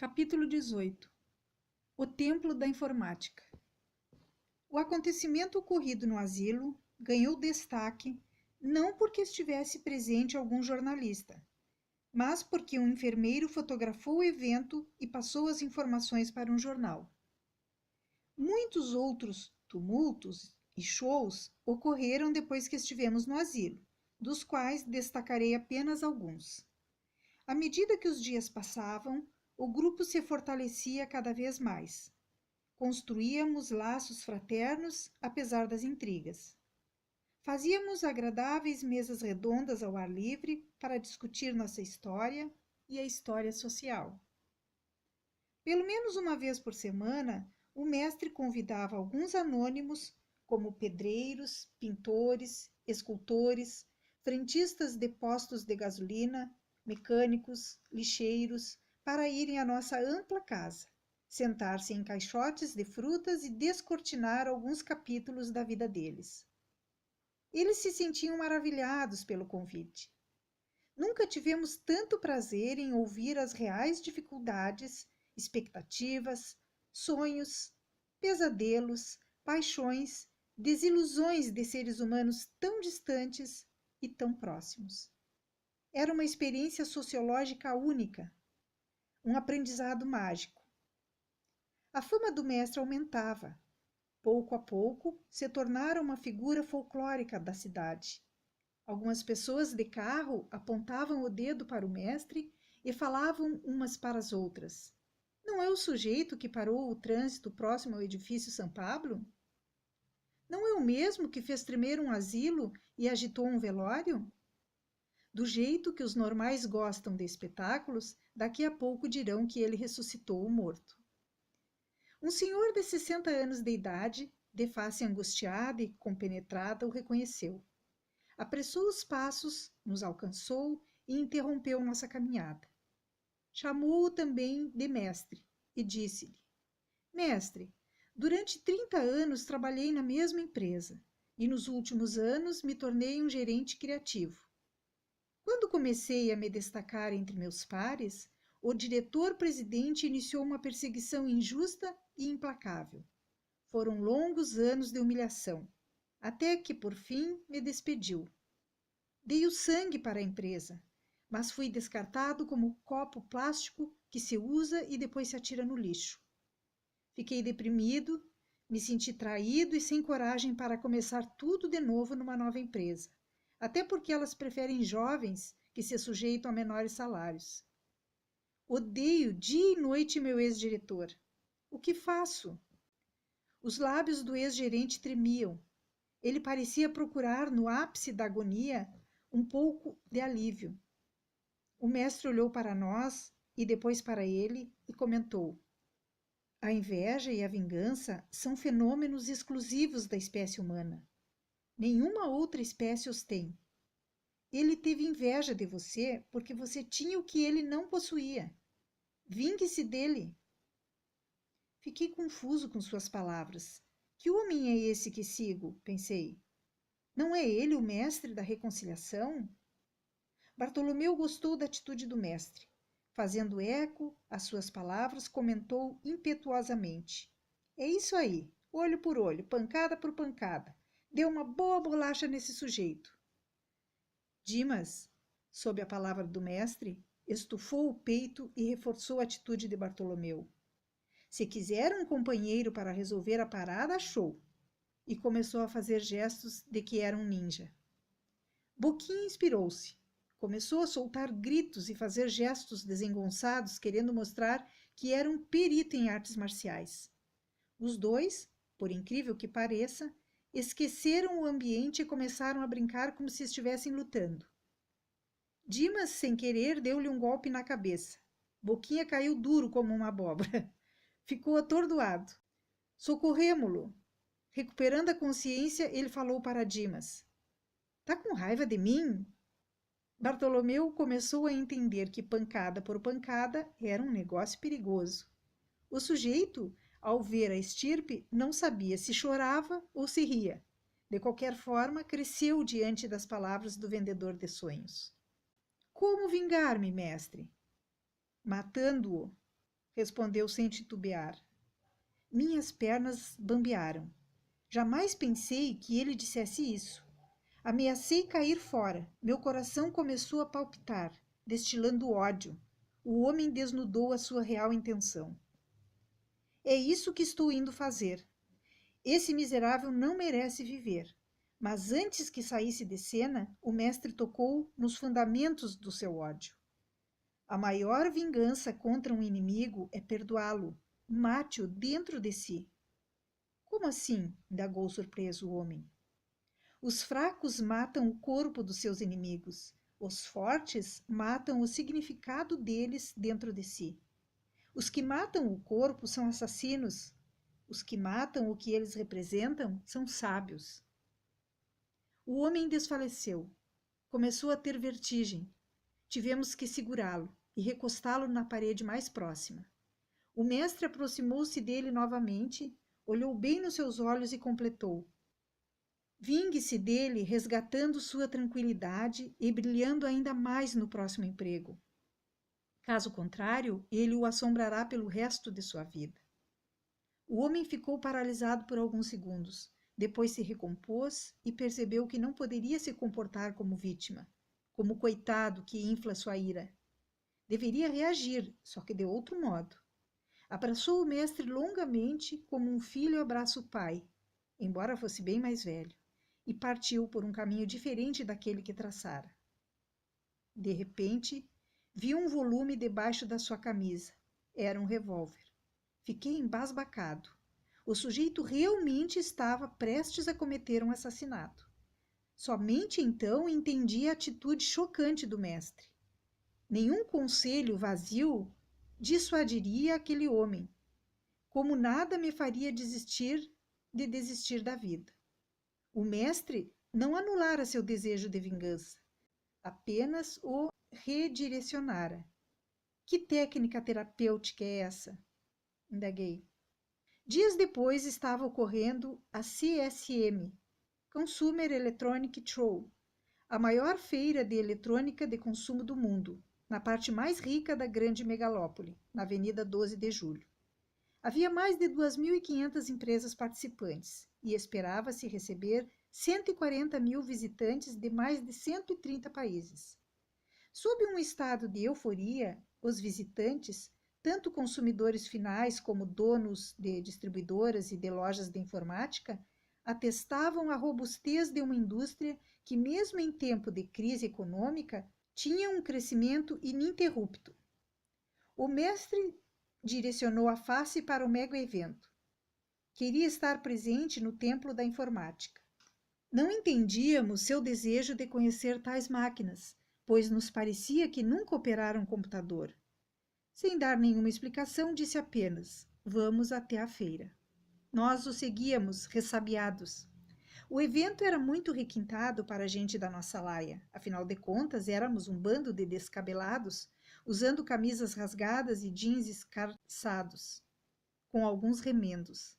Capítulo 18. O Templo da Informática. O acontecimento ocorrido no asilo ganhou destaque não porque estivesse presente algum jornalista, mas porque um enfermeiro fotografou o evento e passou as informações para um jornal. Muitos outros tumultos e shows ocorreram depois que estivemos no asilo, dos quais destacarei apenas alguns. À medida que os dias passavam, o grupo se fortalecia cada vez mais. Construíamos laços fraternos, apesar das intrigas. Fazíamos agradáveis mesas redondas ao ar livre para discutir nossa história e a história social. Pelo menos uma vez por semana, o mestre convidava alguns anônimos, como pedreiros, pintores, escultores, frentistas de postos de gasolina, mecânicos, lixeiros, para irem à nossa ampla casa, sentar-se em caixotes de frutas e descortinar alguns capítulos da vida deles. Eles se sentiam maravilhados pelo convite. Nunca tivemos tanto prazer em ouvir as reais dificuldades, expectativas, sonhos, pesadelos, paixões, desilusões de seres humanos tão distantes e tão próximos. Era uma experiência sociológica única, um aprendizado mágico. A fama do mestre aumentava. Pouco a pouco, se tornara uma figura folclórica da cidade. Algumas pessoas de carro apontavam o dedo para o mestre e falavam umas para as outras. Não é o sujeito que parou o trânsito próximo ao edifício São Pablo? Não é o mesmo que fez tremer um asilo e agitou um velório? Do jeito que os normais gostam de espetáculos, daqui a pouco dirão que ele ressuscitou o morto. Um senhor de 60 anos de idade, de face angustiada e compenetrada, o reconheceu. Apressou os passos, nos alcançou e interrompeu nossa caminhada. Chamou-o também de mestre e disse-lhe: Mestre, durante 30 anos trabalhei na mesma empresa e nos últimos anos me tornei um gerente criativo. Quando comecei a me destacar entre meus pares, o diretor-presidente iniciou uma perseguição injusta e implacável. Foram longos anos de humilhação, até que, por fim, me despediu. Dei o sangue para a empresa, mas fui descartado como copo plástico que se usa e depois se atira no lixo. Fiquei deprimido, me senti traído e sem coragem para começar tudo de novo numa nova empresa, até porque elas preferem jovens que se sujeitam a menores salários. Odeio dia e noite meu ex-diretor. O que faço? Os lábios do ex-gerente tremiam. Ele parecia procurar, no ápice da agonia, um pouco de alívio. O mestre olhou para nós e depois para ele e comentou: A inveja e a vingança são fenômenos exclusivos da espécie humana. Nenhuma outra espécie os tem. Ele teve inveja de você porque você tinha o que ele não possuía. Vingue-se dele. Fiquei confuso com suas palavras. Que homem é esse que sigo? Pensei. Não é ele o mestre da reconciliação? Bartolomeu gostou da atitude do mestre. Fazendo eco às suas palavras, comentou impetuosamente: É isso aí, olho por olho, pancada por pancada. Deu uma boa bolacha nesse sujeito. Dimas, sob a palavra do mestre, estufou o peito e reforçou a atitude de Bartolomeu. Se quiser um companheiro para resolver a parada, achou. E começou a fazer gestos de que era um ninja. Boquinha inspirou-se. Começou a soltar gritos e fazer gestos desengonçados, querendo mostrar que era um perito em artes marciais. Os dois, por incrível que pareça, esqueceram o ambiente e começaram a brincar como se estivessem lutando. Dimas, sem querer, deu-lhe um golpe na cabeça. Boquinha caiu duro como uma abóbora. Ficou atordoado. Socorremo-lo. Recuperando a consciência, ele falou para Dimas: Tá com raiva de mim? Bartolomeu começou a entender que pancada por pancada era um negócio perigoso. O sujeito, ao ver a estirpe, não sabia se chorava ou se ria. De qualquer forma, cresceu diante das palavras do vendedor de sonhos. Como vingar-me, mestre? Matando-o, respondeu sem titubear. Minhas pernas bambearam. Jamais pensei que ele dissesse isso. Ameacei cair fora. Meu coração começou a palpitar, destilando ódio. O homem desnudou a sua real intenção. É isso que estou indo fazer. Esse miserável não merece viver. Mas antes que saísse de cena, o mestre tocou nos fundamentos do seu ódio. A maior vingança contra um inimigo é perdoá-lo. Mate-o dentro de si. Como assim? Indagou surpreso o homem. Os fracos matam o corpo dos seus inimigos. Os fortes matam o significado deles dentro de si. Os que matam o corpo são assassinos. Os que matam o que eles representam são sábios. O homem desfaleceu. Começou a ter vertigem. Tivemos que segurá-lo e recostá-lo na parede mais próxima. O mestre aproximou-se dele novamente, olhou bem nos seus olhos e completou. Vingue-se dele, resgatando sua tranquilidade e brilhando ainda mais no próximo emprego. Caso contrário, ele o assombrará pelo resto de sua vida. O homem ficou paralisado por alguns segundos. Depois se recompôs e percebeu que não poderia se comportar como vítima, como coitado que infla sua ira. Deveria reagir, só que de outro modo. Abraçou o mestre longamente, como um filho abraça o pai, embora fosse bem mais velho, e partiu por um caminho diferente daquele que traçara. De repente, vi um volume debaixo da sua camisa. Era um revólver. Fiquei embasbacado. O sujeito realmente estava prestes a cometer um assassinato. Somente então entendi a atitude chocante do mestre. Nenhum conselho vazio dissuadiria aquele homem, como nada me faria desistir da vida. O mestre não anulara seu desejo de vingança, apenas o redirecionara. Que técnica terapêutica é essa? Indaguei. Dias depois estava ocorrendo a CSM, Consumer Electronic Show, a maior feira de eletrônica de consumo do mundo, na parte mais rica da grande megalópole, na Avenida 12 de Julho. Havia mais de 2.500 empresas participantes e esperava-se receber 140 mil visitantes de mais de 130 países. Sob um estado de euforia, os visitantes, tanto consumidores finais como donos de distribuidoras e de lojas de informática, atestavam a robustez de uma indústria que, mesmo em tempo de crise econômica, tinha um crescimento ininterrupto. O mestre direcionou a face para o mega evento. Queria estar presente no templo da informática. Não entendíamos seu desejo de conhecer tais máquinas, pois nos parecia que nunca operara um computador. Sem dar nenhuma explicação, disse apenas: vamos até a feira. Nós o seguíamos, ressabiados. O evento era muito requintado para a gente da nossa laia. Afinal de contas, éramos um bando de descabelados, usando camisas rasgadas e jeans escarçados, com alguns remendos.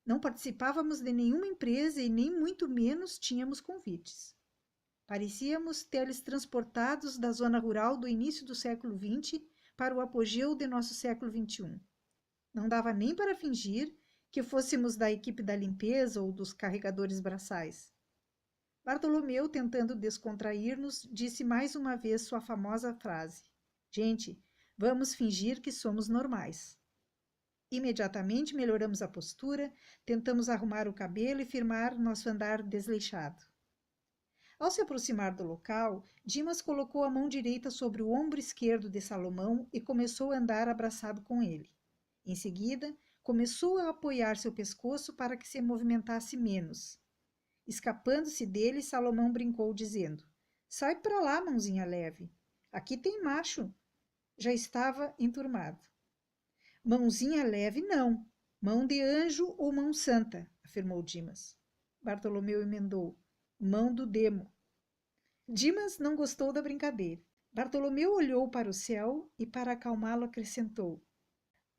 Não participávamos de nenhuma empresa e nem muito menos tínhamos convites. Parecíamos teletransportados da zona rural do início do século XX para o apogeu de nosso século XXI. Não dava nem para fingir que fôssemos da equipe da limpeza ou dos carregadores braçais. Bartolomeu, tentando descontrair-nos, disse mais uma vez sua famosa frase: gente, vamos fingir que somos normais. Imediatamente melhoramos a postura, tentamos arrumar o cabelo e firmar nosso andar desleixado. Ao se aproximar do local, Dimas colocou a mão direita sobre o ombro esquerdo de Salomão e começou a andar abraçado com ele. Em seguida, começou a apoiar seu pescoço para que se movimentasse menos. Escapando-se dele, Salomão brincou, dizendo: sai para lá, mãozinha leve. Aqui tem macho. Já estava enturmado. Mãozinha leve, não. Mão de anjo ou mão santa, afirmou Dimas. Bartolomeu emendou: mão do demo. Dimas não gostou da brincadeira. Bartolomeu olhou para o céu e, para acalmá-lo, acrescentou: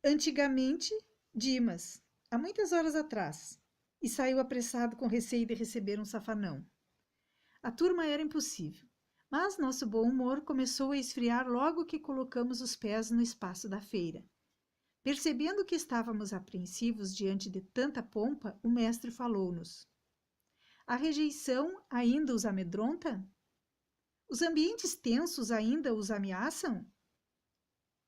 antigamente, Dimas, há muitas horas atrás, e saiu apressado com receio de receber um safanão. A turma era impossível, mas nosso bom humor começou a esfriar logo que colocamos os pés no espaço da feira. Percebendo que estávamos apreensivos diante de tanta pompa, o mestre falou-nos: a rejeição ainda os amedronta? Os ambientes tensos ainda os ameaçam?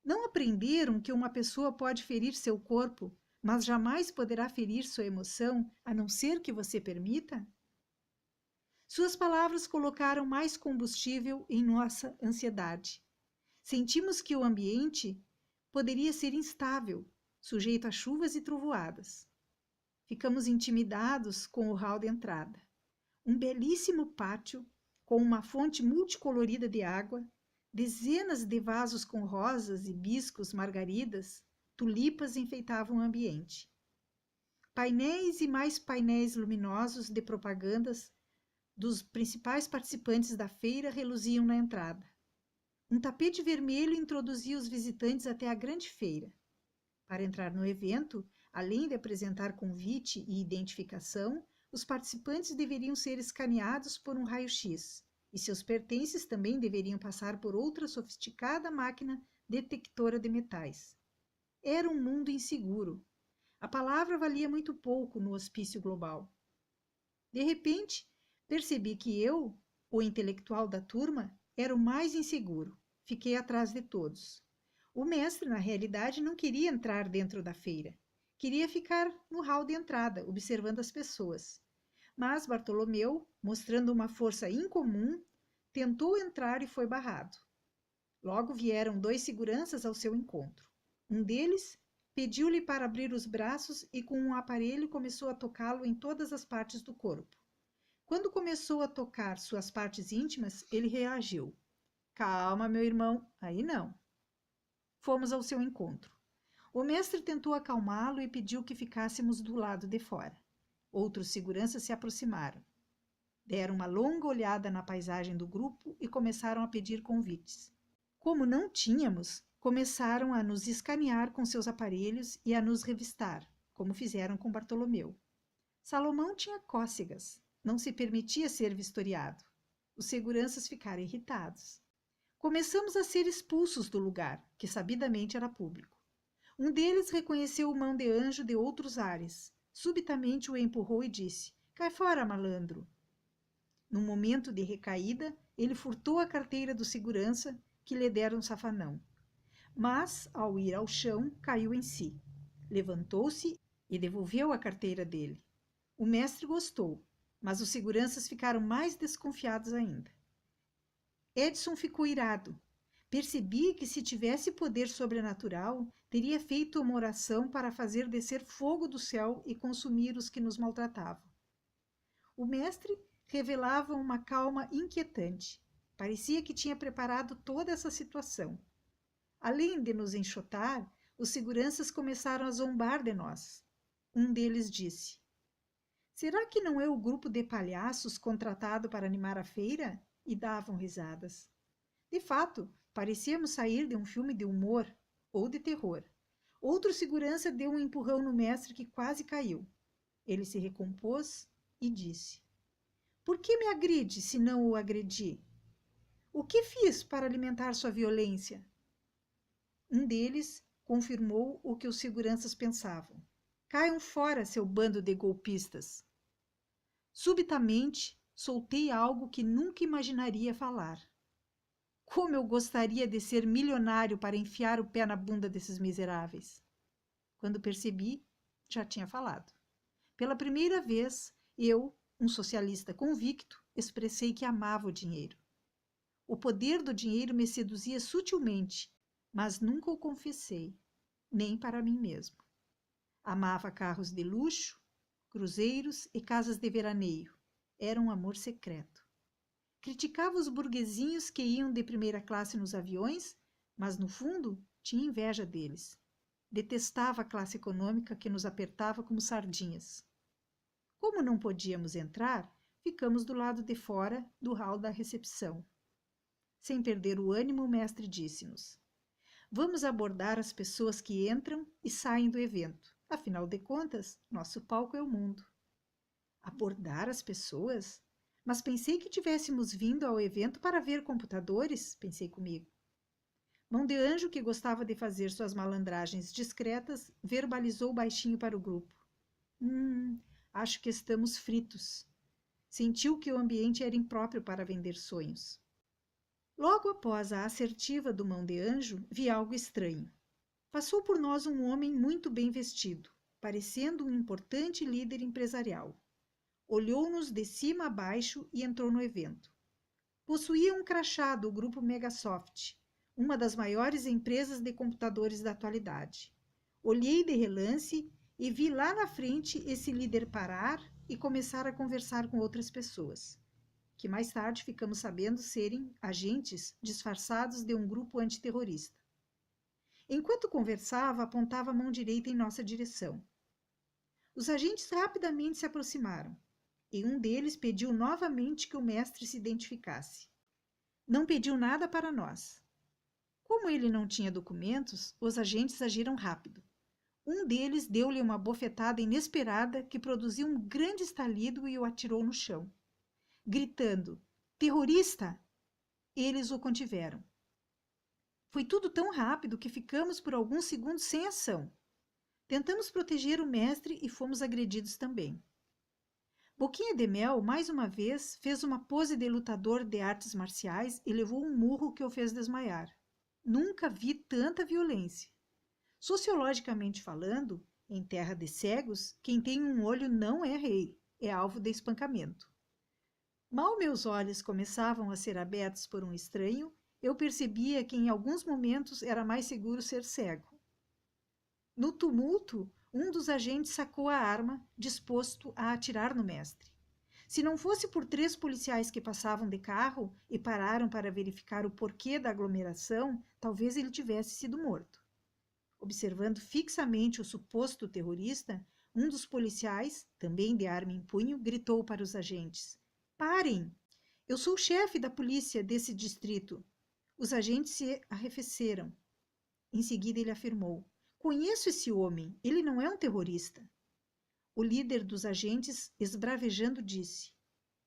Não aprenderam que uma pessoa pode ferir seu corpo, mas jamais poderá ferir sua emoção, a não ser que você permita? Suas palavras colocaram mais combustível em nossa ansiedade. Sentimos que o ambiente poderia ser instável, sujeito a chuvas e trovoadas. Ficamos intimidados com o hall de entrada. Um belíssimo pátio, com uma fonte multicolorida de água, dezenas de vasos com rosas, hibiscos, margaridas, tulipas enfeitavam o ambiente. Painéis e mais painéis luminosos de propagandas dos principais participantes da feira reluziam na entrada. Um tapete vermelho introduzia os visitantes até a grande feira. Para entrar no evento, além de apresentar convite e identificação, os participantes deveriam ser escaneados por um raio-x, e seus pertences também deveriam passar por outra sofisticada máquina detectora de metais. Era um mundo inseguro. A palavra valia muito pouco no hospício global. De repente, percebi que eu, o intelectual da turma, era o mais inseguro. Fiquei atrás de todos. O mestre, na realidade, não queria entrar dentro da feira. Queria ficar no hall de entrada, observando as pessoas. Mas Bartolomeu, mostrando uma força incomum, tentou entrar e foi barrado. Logo vieram 2 seguranças ao seu encontro. Um deles pediu-lhe para abrir os braços e com um aparelho começou a tocá-lo em todas as partes do corpo. Quando começou a tocar suas partes íntimas, ele reagiu. Calma, meu irmão, aí não. Fomos ao seu encontro. O mestre tentou acalmá-lo e pediu que ficássemos do lado de fora. Outros seguranças se aproximaram. Deram uma longa olhada na paisagem do grupo e começaram a pedir convites. Como não tínhamos, começaram a nos escanear com seus aparelhos e a nos revistar, como fizeram com Bartolomeu. Salomão tinha cócegas, não se permitia ser vistoriado. Os seguranças ficaram irritados. Começamos a ser expulsos do lugar, que sabidamente era público. Um deles reconheceu o mão de anjo de outros ares. Subitamente o empurrou e disse: Cai fora, malandro! Num momento de recaída, ele furtou a carteira do segurança, que lhe dera um safanão. Mas, ao ir ao chão, caiu em si. Levantou-se e devolveu a carteira dele. O mestre gostou, mas os seguranças ficaram mais desconfiados ainda. Edson ficou irado. Percebi que, se tivesse poder sobrenatural, teria feito uma oração para fazer descer fogo do céu e consumir os que nos maltratavam. O mestre revelava uma calma inquietante. Parecia que tinha preparado toda essa situação. Além de nos enxotar, os seguranças começaram a zombar de nós. Um deles disse: Será que não é o grupo de palhaços contratado para animar a feira? E davam risadas. De fato, parecíamos sair de um filme de humor ou de terror. Outro segurança deu um empurrão no mestre que quase caiu. Ele se recompôs e disse: Por que me agride se não o agredi? O que fiz para alimentar sua violência? Um deles confirmou o que os seguranças pensavam. Caiam fora, seu bando de golpistas. Subitamente, soltei algo que nunca imaginaria falar. Como eu gostaria de ser milionário para enfiar o pé na bunda desses miseráveis. Quando percebi, já tinha falado. Pela primeira vez, eu, um socialista convicto, expressei que amava o dinheiro. O poder do dinheiro me seduzia sutilmente, mas nunca o confessei, nem para mim mesmo. Amava carros de luxo, cruzeiros e casas de veraneio. Era um amor secreto. Criticava os burguesinhos que iam de primeira classe nos aviões, mas no fundo tinha inveja deles. Detestava a classe econômica que nos apertava como sardinhas. Como não podíamos entrar, ficamos do lado de fora do hall da recepção. Sem perder o ânimo, o mestre disse-nos: Vamos abordar as pessoas que entram e saem do evento. Afinal de contas, nosso palco é o mundo. Abordar as pessoas? Mas pensei que tivéssemos vindo ao evento para ver computadores, pensei comigo. Mão de Anjo, que gostava de fazer suas malandragens discretas, verbalizou baixinho para o grupo. Acho que estamos fritos. Sentiu que o ambiente era impróprio para vender sonhos. Logo após a assertiva do Mão de Anjo, vi algo estranho. Passou por nós um homem muito bem vestido, parecendo um importante líder empresarial. Olhou-nos de cima a baixo e entrou no evento. Possuía um crachá do grupo Megasoft, uma das maiores empresas de computadores da atualidade. Olhei de relance e vi lá na frente esse líder parar e começar a conversar com outras pessoas, que mais tarde ficamos sabendo serem agentes disfarçados de um grupo antiterrorista. Enquanto conversava, apontava a mão direita em nossa direção. Os agentes rapidamente se aproximaram, e um deles pediu novamente que o mestre se identificasse. Não pediu nada para nós. Como ele não tinha documentos, os agentes agiram rápido. Um deles deu-lhe uma bofetada inesperada que produziu um grande estalido e o atirou no chão. Gritando, terrorista! Eles o contiveram. Foi tudo tão rápido que ficamos por alguns segundos sem ação. Tentamos proteger o mestre e fomos agredidos também. Boquinha de Mel, mais uma vez, fez uma pose de lutador de artes marciais e levou um murro que o fez desmaiar. Nunca vi tanta violência. Sociologicamente falando, em terra de cegos, quem tem um olho não é rei, é alvo de espancamento. Mal meus olhos começavam a ser abertos por um estranho, eu percebia que em alguns momentos era mais seguro ser cego. No tumulto, um dos agentes sacou a arma, disposto a atirar no mestre. Se não fosse por 3 policiais que passavam de carro e pararam para verificar o porquê da aglomeração, talvez ele tivesse sido morto. Observando fixamente o suposto terrorista, um dos policiais, também de arma em punho, gritou para os agentes: "Parem! Eu sou o chefe da polícia desse distrito." Os agentes se arrefeceram. Em seguida ele afirmou: "Conheço esse homem, ele não é um terrorista." O líder dos agentes, esbravejando, disse: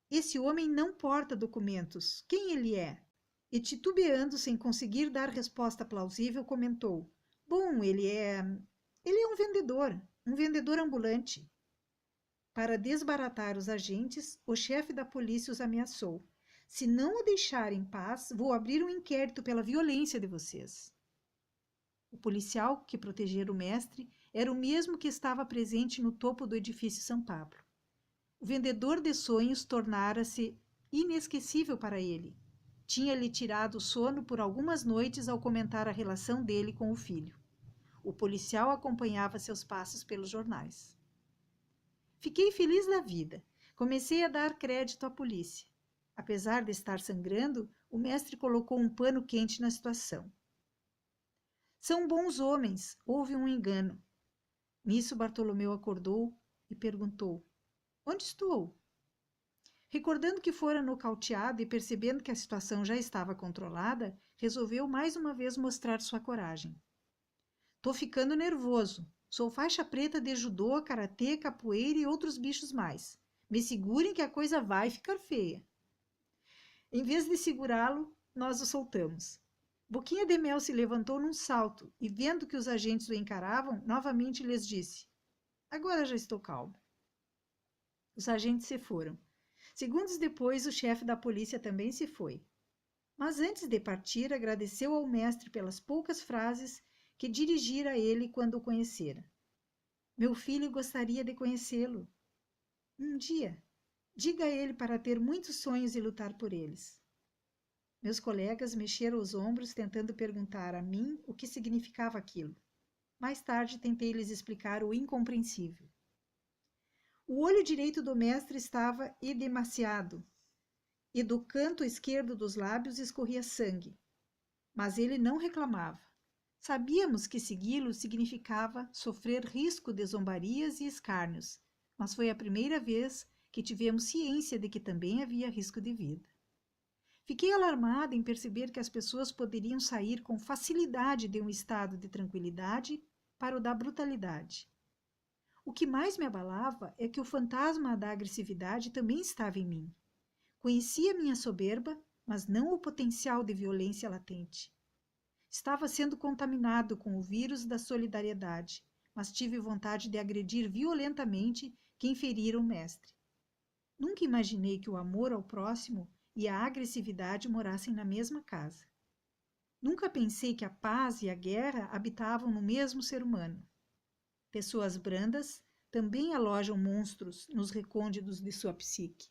"Esse homem não porta documentos. Quem ele é?" E titubeando, sem conseguir dar resposta plausível, comentou: "Bom, ele é um vendedor ambulante." Para desbaratar os agentes, o chefe da polícia os ameaçou: "Se não o deixarem em paz, vou abrir um inquérito pela violência de vocês." O policial que protegera o mestre era o mesmo que estava presente no topo do edifício São Pablo. O vendedor de sonhos tornara-se inesquecível para ele. Tinha-lhe tirado o sono por algumas noites ao comentar a relação dele com o filho. O policial acompanhava seus passos pelos jornais. Fiquei feliz da vida. Comecei a dar crédito à polícia. Apesar de estar sangrando, o mestre colocou um pano quente na situação. "São bons homens, houve um engano." Nisso Bartolomeu acordou e perguntou: "Onde estou?" Recordando que fora nocauteado e percebendo que a situação já estava controlada, resolveu mais uma vez mostrar sua coragem. "Tô ficando nervoso. Sou faixa preta de judô, karatê, capoeira e outros bichos mais. Me segurem que a coisa vai ficar feia." Em vez de segurá-lo, nós o soltamos. Boquinha de Mel se levantou num salto e, vendo que os agentes o encaravam, novamente lhes disse: "Agora já estou calmo." Os agentes se foram. Segundos depois, o chefe da polícia também se foi. Mas antes de partir, agradeceu ao mestre pelas poucas frases que dirigira a ele quando o conhecera. "Meu filho gostaria de conhecê-lo. Um dia, diga a ele para ter muitos sonhos e lutar por eles." Meus colegas mexeram os ombros, tentando perguntar a mim o que significava aquilo. Mais tarde, tentei lhes explicar o incompreensível. O olho direito do mestre estava edemaciado, e do canto esquerdo dos lábios escorria sangue. Mas ele não reclamava. Sabíamos que segui-lo significava sofrer risco de zombarias e escárnios, mas foi a primeira vez que tivemos ciência de que também havia risco de vida. Fiquei alarmada em perceber que as pessoas poderiam sair com facilidade de um estado de tranquilidade para o da brutalidade. O que mais me abalava é que o fantasma da agressividade também estava em mim. Conhecia minha soberba, mas não o potencial de violência latente. Estava sendo contaminado com o vírus da solidariedade, mas tive vontade de agredir violentamente quem ferira o mestre. Nunca imaginei que o amor ao próximo e a agressividade morassem na mesma casa. Nunca pensei que a paz e a guerra habitavam no mesmo ser humano. Pessoas brandas também alojam monstros nos recônditos de sua psique.